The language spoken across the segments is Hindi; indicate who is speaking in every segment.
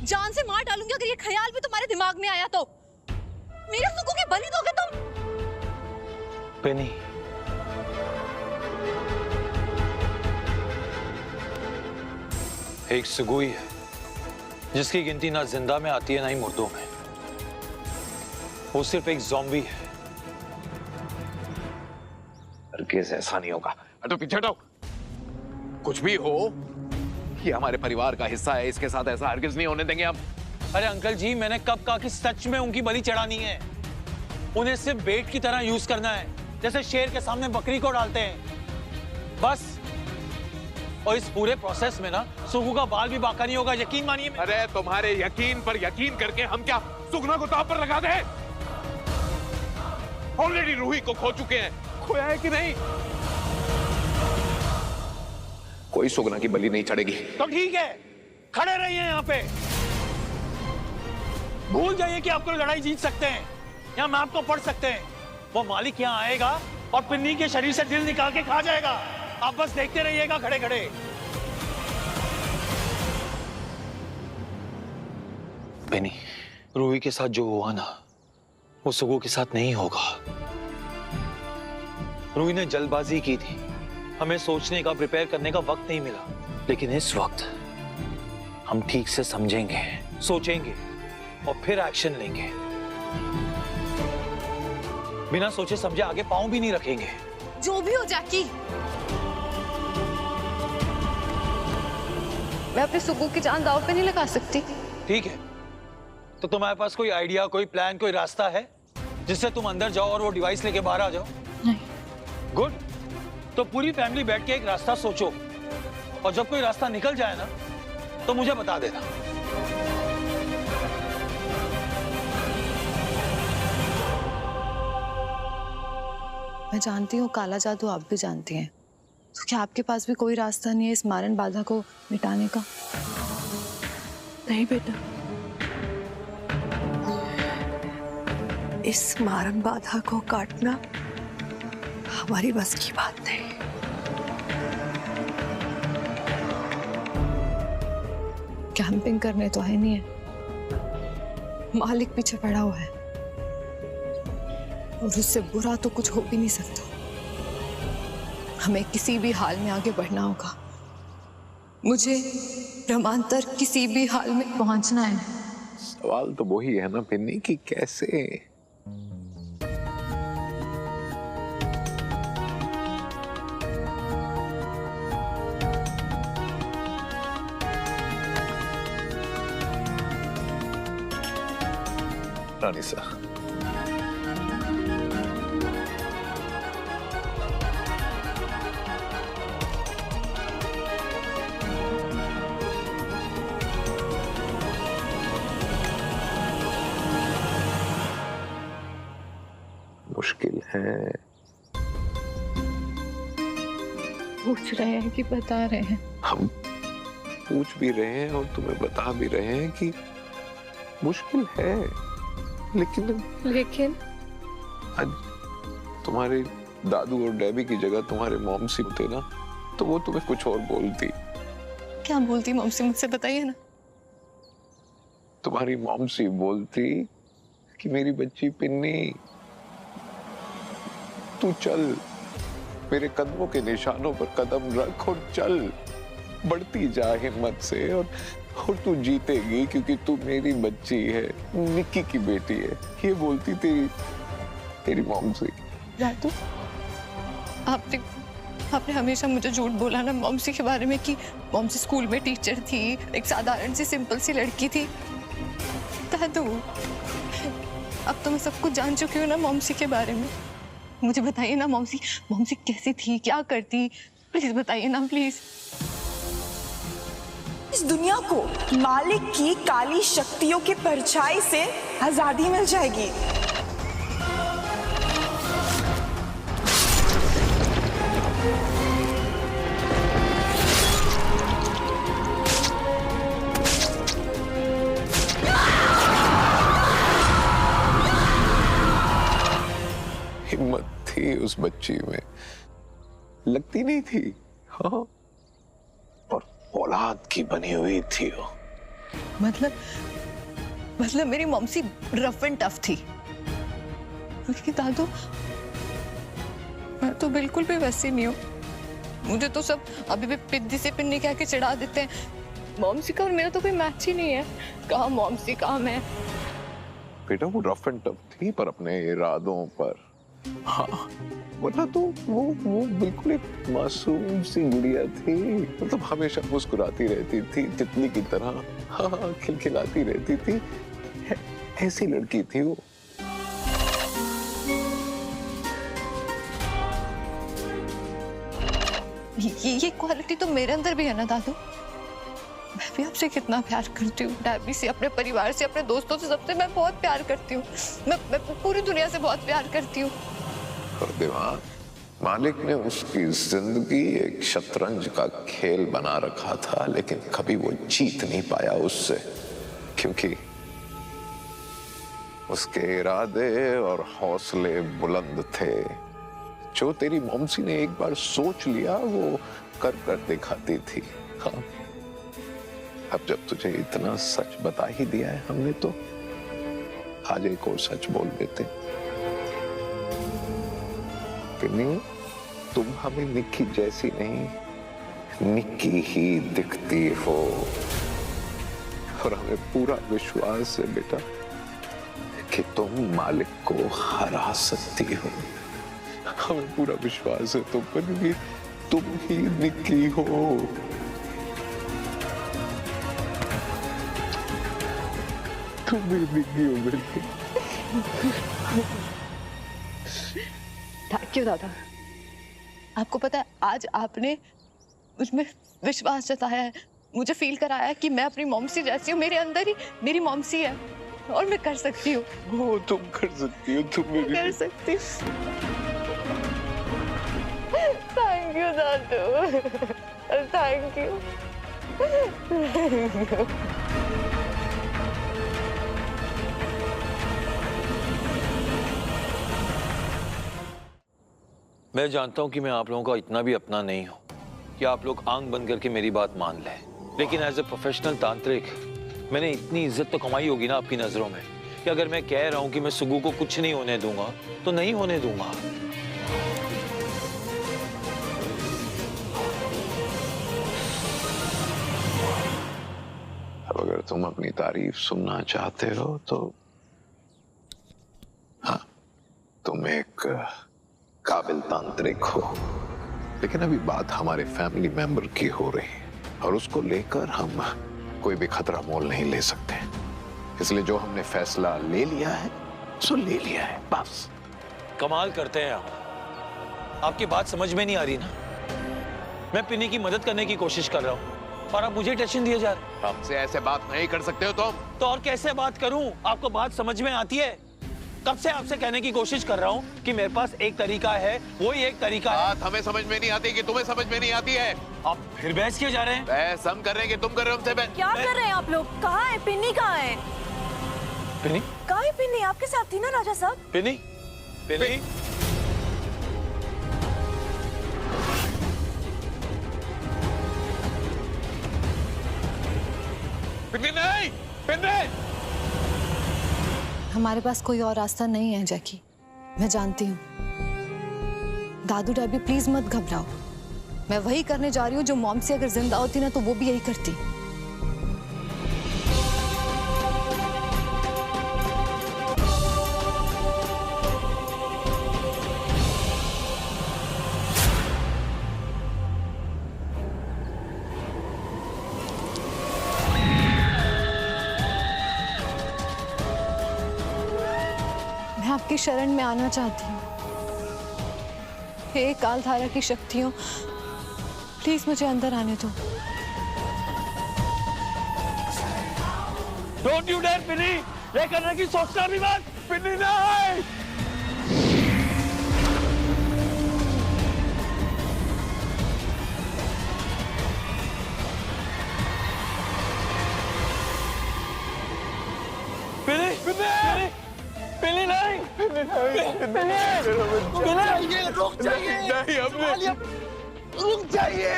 Speaker 1: जान से मार डालूंगी अगर ये ख्याल भी तुम्हारे दिमाग में आया तो। मेरे सुकू की बलि दोगे तुम?
Speaker 2: पेनी, एक सुगुई है जिसकी गिनती ना जिंदा में आती है ना ही मुर्दों में। वो सिर्फ एक ज़ॉम्बी है।
Speaker 3: हरगिज़ ऐसा नहीं होगा। तो पीछे हटो। कुछ भी हो, ये हमारे परिवार का हिस्सा है, इसके साथ ऐसा हरगिज़ नहीं होने देंगे हम।
Speaker 2: अरे अंकल जी, मैंने कब कहा कि सच में उनकी बलि चढ़ानी है? उन्हें सिर्फ बेट की तरह यूज करना है, जैसे शेर के सामने बकरी को डालते हैं, बस। और इस पूरे प्रोसेस में ना सुगु का बाल भी बाका नहीं होगा, यकीन मानिए।
Speaker 3: अरे तुम्हारे यकीन पर यकीन करके हम क्या सुगना को दांव पर लगा दें? ऑलरेडी रूही को खो चुके हैं, खोया है कि नहीं? कोई सुगना की बलि नहीं चढ़ेगी।
Speaker 2: तो ठीक है, खड़े रहिए यहाँ पे। भूल जाइए कि आपको लड़ाई जीत सकते हैं या मैप को पढ़ सकते हैं। वो मालिक यहाँ आएगा और पिन्नी के शरीर से दिल निकाल के खा जाएगा। आप बस देखते रहिएगा खड़े खड़े। पेनी, रूही के साथ जो हुआ ना, वो सुगु के साथ नहीं होगा। रूही ने जल्दबाजी की थी, हमें सोचने का, प्रिपेयर करने का वक्त नहीं मिला। लेकिन इस वक्त हम ठीक से समझेंगे, सोचेंगे और फिर एक्शन लेंगे। बिना सोचे समझे आगे पांव भी नहीं रखेंगे।
Speaker 1: जो भी हो जैकी, मैं अपने सुगु की जान दांव पे नहीं लगा सकती।
Speaker 2: ठीक है, तो तुम्हारे पास कोई आइडिया, कोई प्लान, कोई रास्ता है जिससे तुम अंदर जाओ और वो डिवाइस लेके बाहर आ जाओ?
Speaker 1: नहीं।
Speaker 2: गुड, तो पूरी फैमिली बैठ के एक रास्ता सोचो और जब कोई रास्ता निकल जाए ना तो मुझे बता देना।
Speaker 1: मैं जानती हूँ काला जादू आप भी जानती हैं, तो क्या आपके पास भी कोई रास्ता नहीं है इस मारन बाधा को मिटाने का?
Speaker 4: नहीं बेटा, इस मारन बाधा को काटना हमारी बस की बात नहीं।
Speaker 1: कैंपिंग करने तो है नहीं है, मालिक पीछे पड़ा हुआ है और उससे बुरा तो कुछ हो भी नहीं सकता। हमें किसी भी हाल में आगे बढ़ना होगा। मुझे ब्रह्मांतर किसी भी हाल में पहुंचना है।
Speaker 3: सवाल तो वही है ना पिन्नी, कि कैसे? रानीसा, मुश्किल है।
Speaker 1: पूछ रहे हैं कि बता रहे हैं?
Speaker 3: हम पूछ भी रहे हैं और तुम्हें बता भी रहे हैं कि मुश्किल है, लेकिन आज तुम्हारे दादू और डैबी की जगह तुम्हारे मॉमसी होते ना, तो वो तुम्हें कुछ और बोलती।
Speaker 1: क्या बोलती मॉमसी, मुझसे बताइए ना।
Speaker 3: तुम्हारी मॉमसी बोलती कि मेरी बच्ची पिन्नी, तू चल, मेरे कदमों के निशानों पर कदम रख और चल, बढ़ती जा हिम्मत से, और तू जीतेगी क्योंकि तू मेरी बच्ची है, निक्की की बेटी है। ये बोलती तेरी मॉमसी।
Speaker 1: दादू, आपने हमेशा मुझे झूठ बोला ना मॉमसी के बारे में, कि मॉमसी स्कूल में टीचर थी, एक साधारण सी सिंपल सी लड़की थी। दादू, अब तो मैं सब कुछ जान चुकी हूँ ना मॉमसी के बारे में। मुझे बताइए ना मॉमसी कैसी थी, क्या करती, प्लीज बताइए ना प्लीज।
Speaker 5: इस दुनिया को मालिक की काली शक्तियों की परछाई से आजादी मिल जाएगी।
Speaker 3: हिम्मत थी उस बच्ची में, लगती नहीं थी। हाँ, और औलाद की बनी हुई थी वो।
Speaker 1: मतलब मेरी मॉमसी रफ एंड टफ थी, लेकिन दादू मैं तो बिल्कुल भी वैसी नहीं हूँ। मुझे तो सब अभी भी पिद्दी से पिन्नी कह के चिढ़ा देते हैं। मॉमसी का और मेरा तो कोई मैच ही नहीं है। कहाँ मॉमसी कहाँ मैं।
Speaker 3: बेटा वो रफ एंड टफ थी पर अपने इरादों पर, हाँ, वरना तो वो बिल्कुल एक मासूम सी गुड़िया थी। मतलब हमेशा मुस्कुराती रहती थी तितली की तरह, हाँ, खिलखिलाती रहती थी। ऐसी लड़की थी वो।
Speaker 1: ये क्वालिटी तो मेरे अंदर भी है ना दादू। मैं भी आपसे कितना प्यार करती हूँ, डैबी से, अपने परिवार से, अपने दोस्तों से, सबसे मैं बहुत प्यार करती हूँ। मैं पूरी दुनिया से बहुत प्यार करती हूँ।
Speaker 3: और दिमाग, मालिक ने उसकी जिंदगी एक शतरंज का खेल बना रखा था, लेकिन कभी वो जीत नहीं पाया उससे, क्योंकि उसके इरादे और हौसले बुलंद थे। जो तेरी मॉमसी ने एक बार सोच लिया वो कर कर दिखाती थी। हाँ, अब जब तुझे इतना सच बता ही दिया है हमने, तो आज एक और सच बोल देते। पिन्नी, तुम हमें निक्की जैसी नहीं, निक्की ही दिखती हो, और हमें पूरा विश्वास है बेटा कि तुम मालिक को हरा सकती हो। हमें पूरा विश्वास है तुम पर कि तुम ही निक्की हो। तुम ही निक्की हो बिल्कुल।
Speaker 1: थैंक यू दादा। आपको पता है आज आपने मुझमें विश्वास जताया है, मुझे फील कराया है कि मैं अपनी मॉमसी जैसी हूँ। मेरे अंदर ही मेरी मॉमसी है और मैं कर सकती हूँ।
Speaker 3: वो तुम कर सकती हो, तुम मेरी
Speaker 1: कर सकती हूँ। Thank you Dadu, thank you.
Speaker 2: मैं जानता हूं कि मैं आप लोगों का इतना भी अपना नहीं हूं कि आप लोग आंख बंद करके मेरी बात मान लें, लेकिन एज ए प्रोफेशनल तांत्रिक मैंने इतनी इज्जत तो कमाई होगी ना आपकी नजरों में कि अगर मैं कह रहा हूं कि मैं सुगु को कुछ नहीं होने दूंगा तो नहीं होने दूंगा।
Speaker 3: अब अगर तुम अपनी तारीफ सुनना चाहते हो तो हाँ, तुम एक काबिल तांत्रिक हो, लेकिन अभी बात हमारे फैमिली मेंबर की हो रही है और उसको लेकर हम कोई भी खतरा मोल नहीं ले सकते। इसलिए जो हमने फैसला ले लिया है सो ले लिया है, बस।
Speaker 2: कमाल करते हैं आप। आपकी बात समझ में नहीं आ रही ना। मैं पिन्नी की मदद करने की कोशिश कर रहा हूँ और आप मुझे टेंशन दिए जा रहे।
Speaker 3: हमसे ऐसे बात नहीं कर सकते हो तुम।
Speaker 2: तो और कैसे बात करूं? आपको बात समझ में आती है? कब से आपसे कहने की कोशिश कर रहा हूं कि मेरे पास एक तरीका है, वही एक तरीका है।
Speaker 3: बात हमें समझ में नहीं आती कि तुम्हें समझ में नहीं आती है।
Speaker 2: आप फिर बहस किए जा रहे हैं?
Speaker 3: बहस हम कर रहे हैं कि तुम कर रहे हो हमसे बहस?
Speaker 6: क्या कर रहे हैं आप लोग? कहाँ है पिन्नी? कहाँ है?
Speaker 2: पिन्नी?
Speaker 6: कहाँ है पिन्नी? आपके साथ थी ना राजा साहब?
Speaker 2: पिन्नी? पिन्नी?
Speaker 3: पिन्नी नहीं, पिन्नी!
Speaker 1: हमारे पास कोई और रास्ता नहीं है जैकी, मैं जानती हूँ। दादू डैबी प्लीज मत घबराओ। मैं वही करने जा रही हूँ जो मॉम से अगर जिंदा होती ना तो वो भी यही करती। मैं आपकी शरण में आना चाहती हूँ। हे कालधारा की शक्तियों, प्लीज मुझे अंदर आने दो।
Speaker 2: Don't you dare पिन्नी! ये करने की सोचना भी मत! पिन्नी नहीं! पिन्नी! पिन्नी! पिन्नी नहीं! पिन्नी नहीं! पिन्नी! रुक जाइए! नहीं, रुक जाइए!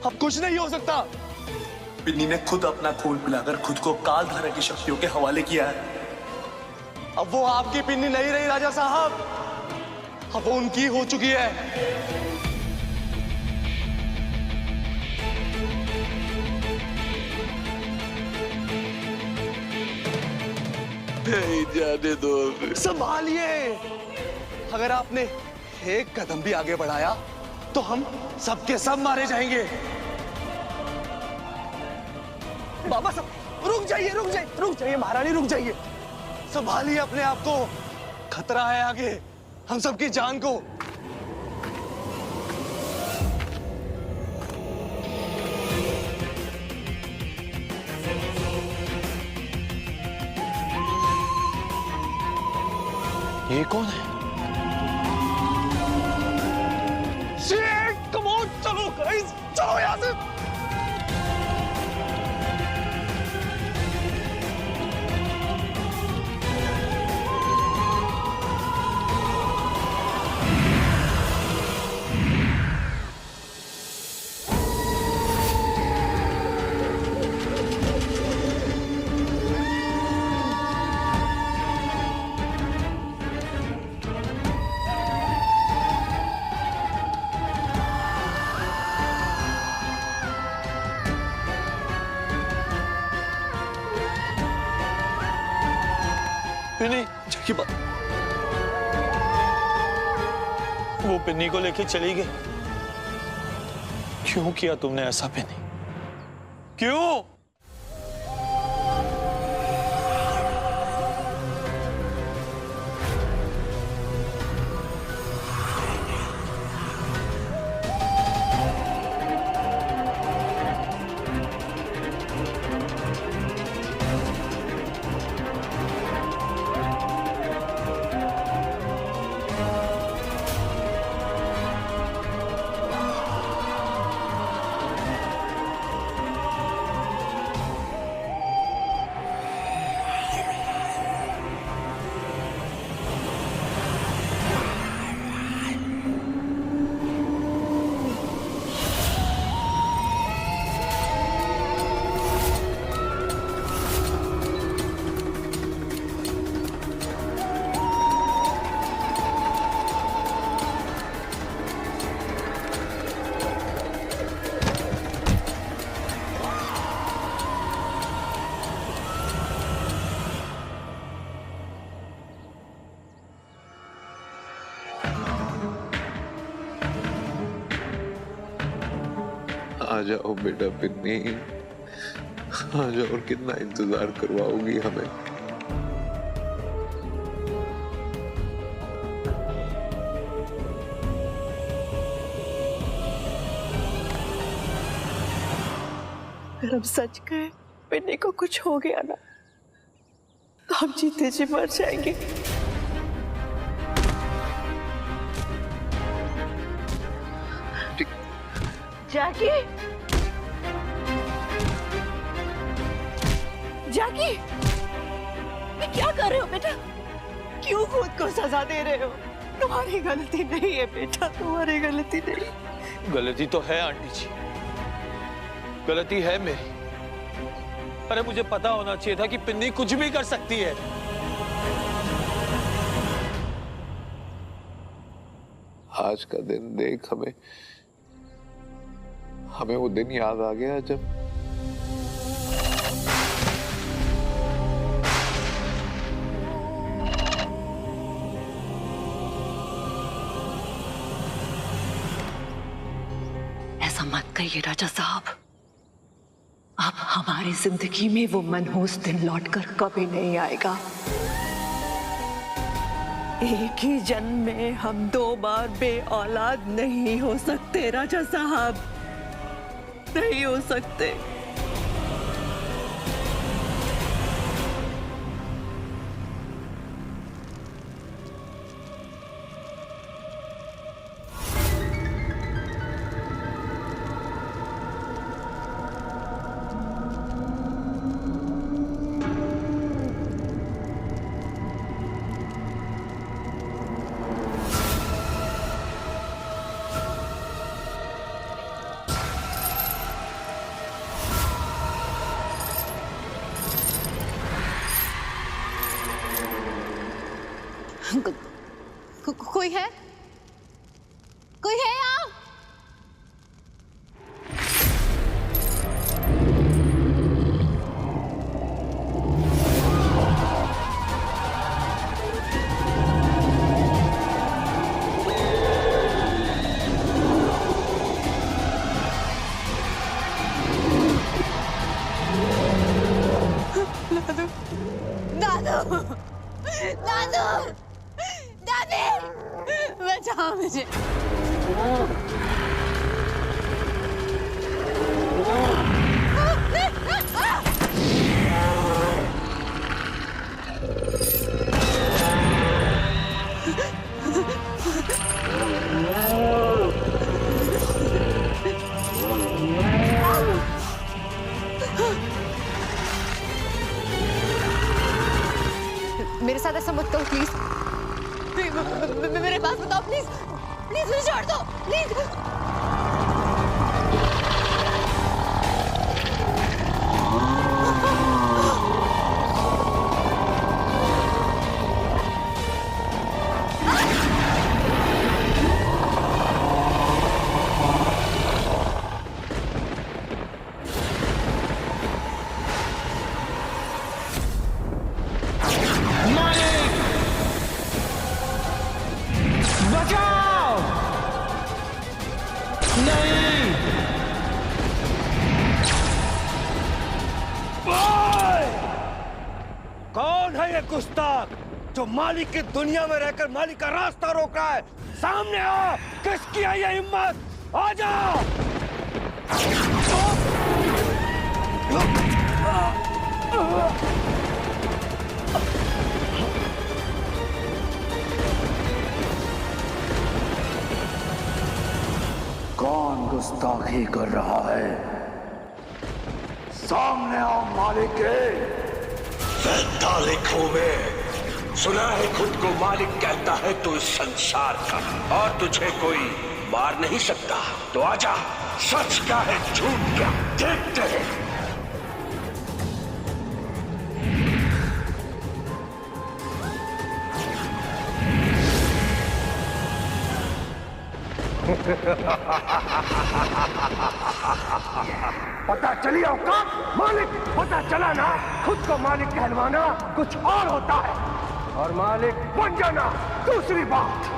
Speaker 2: अब कुछ नहीं हो सकता।
Speaker 7: पिन्नी ने खुद अपना खून पिलाकर खुद को काल धारा की शक्तियों के हवाले किया है। अब वो आपकी पिन्नी नहीं रही राजा साहब, अब वो उनकी हो चुकी है।
Speaker 3: जाने दो।
Speaker 7: संभालिए, अगर आपने एक कदम भी आगे बढ़ाया तो हम सबके सब मारे जाएंगे। बाबा साहब रुक जाइए महारानी रुक जाइए। संभालिए अपने आप को, खतरा है आगे हम सबकी जान को।
Speaker 2: ये कौन है?
Speaker 7: कम ऑन, चलो गाइस, चलो यहां से।
Speaker 2: पिन्नी, वो पिन्नी को लेके चली गई। क्यों किया तुमने ऐसा पिन्नी? क्यों?
Speaker 3: आ जाओ बेटा पिन्नी, आ जाओ। और कितना इंतजार करवाओगी हमें?
Speaker 4: अगर हम सच कहे पिन्नी को कुछ हो गया ना तो हम जीते जी मर जाएंगे।
Speaker 5: जैकी, जैकी, ये क्या कर रहे हो बेटा? क्यों खुद को सजा दे रहे हो? तुम्हारी गलती नहीं है बेटा, तुम्हारी गलती नहीं।
Speaker 2: गलती तो है आंटी जी, गलती है मेरी। अरे मुझे पता होना चाहिए था कि पिन्नी कुछ भी कर सकती है।
Speaker 3: आज का दिन देख, हमें वो दिन याद आ गया जब
Speaker 4: ऐसा मत कहिए राजा साहब, अब हमारी जिंदगी में वो मनहूस दिन लौटकर कभी नहीं आएगा। एक ही जन्म में हम 2 बार बे औलाद नहीं हो सकते राजा साहब, नहीं हो सकते।
Speaker 1: कोई है? कोई है यहाँ?
Speaker 6: दादू, दादू, दादी, बचाओ मुझे।
Speaker 1: मेरे साथ ऐसा मत करो प्लीज। मेरे पास बताओ प्लीज, प्लीज मुझे छोड़ दो प्लीज।
Speaker 2: बचाओ! नहीं!
Speaker 8: कौन है ये गुस्ताख जो मालिक की दुनिया में रहकर मालिक का रास्ता रोक रहा है? सामने आ! किसकी है ये हिम्मत? आ जाओ! कौन गुस्ताखी कर रहा है? सामने आओ मालिक के।
Speaker 9: 47 में सुना है खुद को मालिक कहता है तू इस संसार का, और तुझे कोई मार नहीं सकता। तो आजा, सच क्या है झूठ क्या, देखते हैं।
Speaker 8: पता चली औकात मालिक, पता चला ना? खुद को मालिक कहलवाना कुछ और होता है, और मालिक बन जाना दूसरी बात।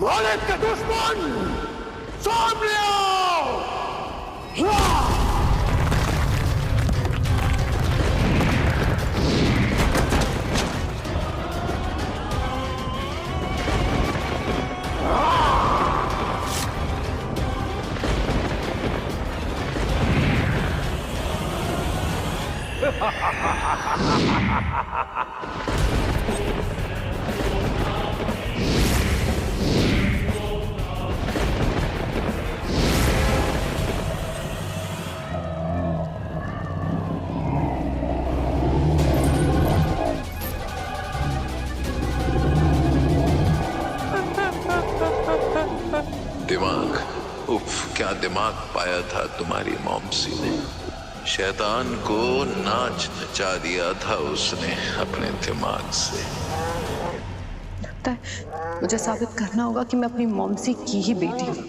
Speaker 8: मालिक के दुश्मन सामने आओ!
Speaker 3: दिमाग, उफ, क्या दिमाग पाया था तुम्हारी मॉमसी ने। शैतान को नाच नचा दिया था उसने अपने दिमाग से।
Speaker 1: लगता है मुझे साबित करना होगा कि मैं अपनी मॉमसी की ही बेटी हूँ।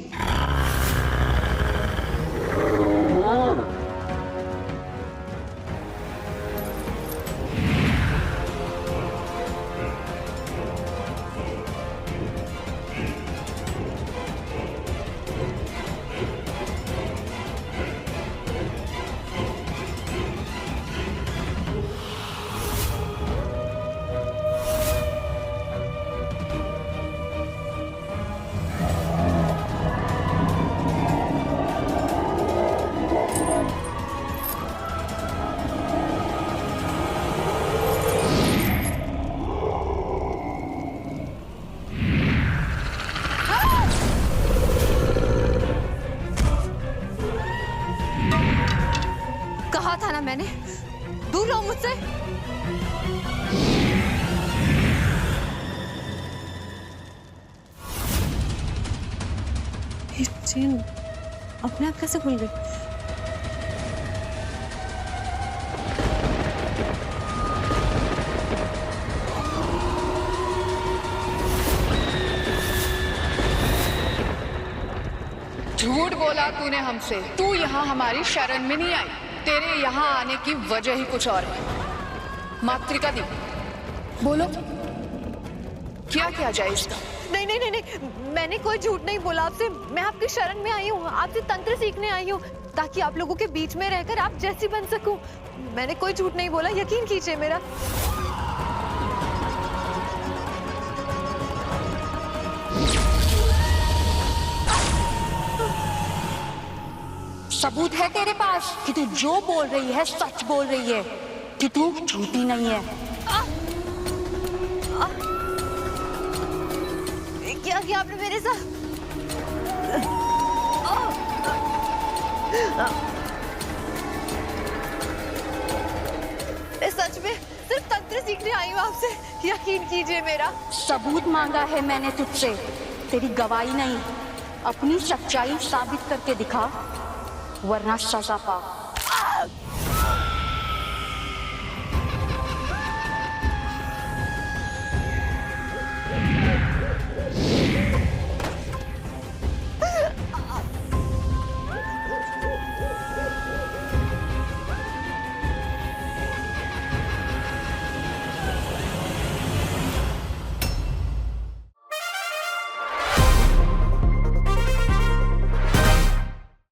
Speaker 1: कहा था ना मैंने, दूर रहो मुझसे। ये चेन अपने आप कैसे खुल गई?
Speaker 10: झूठ बोला तूने हमसे। तू यहाँ हमारी शरण में नहीं आई। तेरे यहाँ आने की वजह ही कुछ और है। मातृका दी, बोलो क्या किया जाए इसका?
Speaker 1: नहीं नहीं नहीं नहीं, मैंने कोई झूठ नहीं बोला आपसे। मैं आपकी शरण में आई हूँ, आपसे तंत्र सीखने आई हूँ ताकि आप लोगों के बीच में रहकर आप जैसी बन सकूं। मैंने कोई झूठ नहीं बोला, यकीन कीजिए मेरा।
Speaker 10: सबूत है तेरे पास कि तू जो बोल रही है सच बोल रही है, कि तू झूठी नहीं है?
Speaker 1: क्या किया आपने मेरे साथ? मैं सच में सिर्फ तंत्र सीखने आई हूँ आपसे, यकीन कीजिए मेरा।
Speaker 10: सबूत मांगा है मैंने तुझसे, तेरी गवाही नहीं। अपनी सच्चाई साबित करके दिखा, वरना सजा पा।